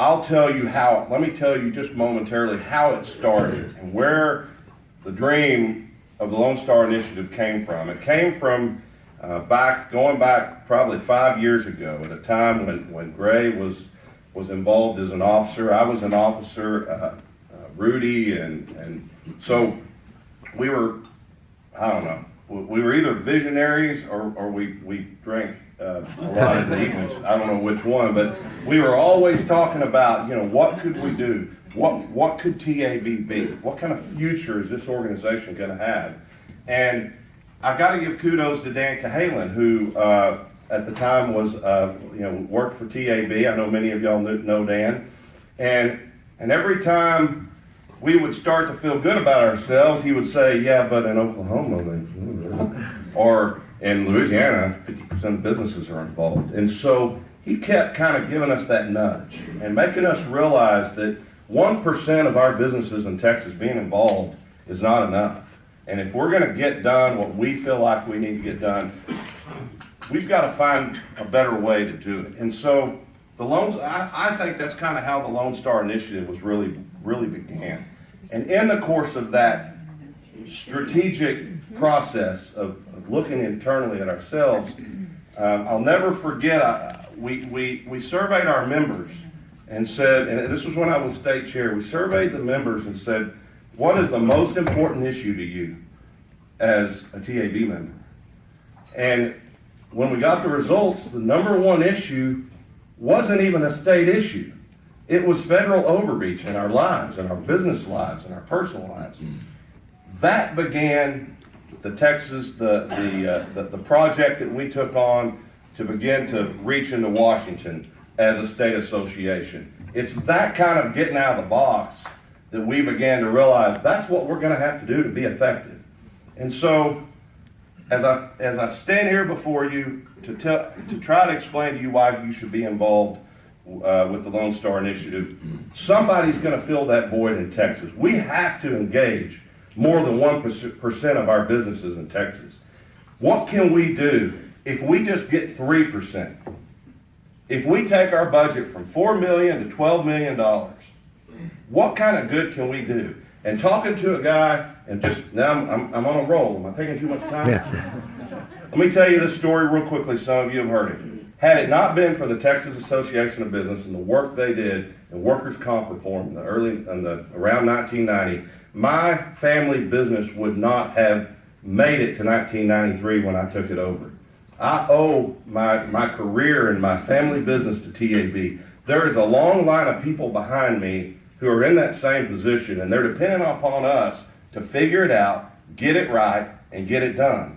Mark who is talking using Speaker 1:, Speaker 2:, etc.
Speaker 1: let me tell you just momentarily how it started and where the dream of the Lone Star Initiative came from. It came from going back probably 5 years ago, at a time when Gray was involved as an officer. I was an officer, Rudy, and so we were, I don't know, we were either visionaries or we drank a lot in the evenings. I don't know which one, but we were always talking about, what could we do? What could TAB be? What kind of future is this organization going to have? And I got to give kudos to Dan Cahalan, who at the time was, worked for TAB. I know many of y'all know Dan. And every time we would start to feel good about ourselves, he would say, yeah, but in Oklahoma, or in Louisiana, 50% of businesses are involved. And so he kept kind of giving us that nudge and making us realize that 1% of our businesses in Texas being involved is not enough. And if we're going to get done what we feel like we need to get done, we've got to find a better way to do it. And so I think that's kind of how the Lone Star Initiative was really began. And in the course of that strategic process of looking internally at ourselves, I'll never forget, we surveyed our members and said, and this was when I was state chair, we surveyed the members and said, what is the most important issue to you as a TAB member? And when we got the results, the number one issue wasn't even a state issue. It was federal overreach in our lives, in our business lives, in our personal lives. That began the project that we took on to begin to reach into Washington as a state association. It's that kind of getting out of the box that we began to realize that's what we're going to have to do to be effective. And so, as I stand here before you to try to explain to you why you should be involved with the Lone Star Initiative, somebody's going to fill that void in Texas. We have to engage more than 1% of our businesses in Texas. What can we do if we just get 3%? If we take our budget from $4 million to $12 million, what kind of good can we do? And talking to a guy, and just now I'm on a roll. Am I taking too much time? Yeah. Let me tell you this story real quickly. Some of you have heard it. Had it not been for the Texas Association of Business and the work they did in workers' comp reform around 1990, my family business would not have made it to 1993 when I took it over. I owe my career and my family business to TAB. There is a long line of people behind me who are in that same position, and they're depending upon us to figure it out, get it right, and get it done.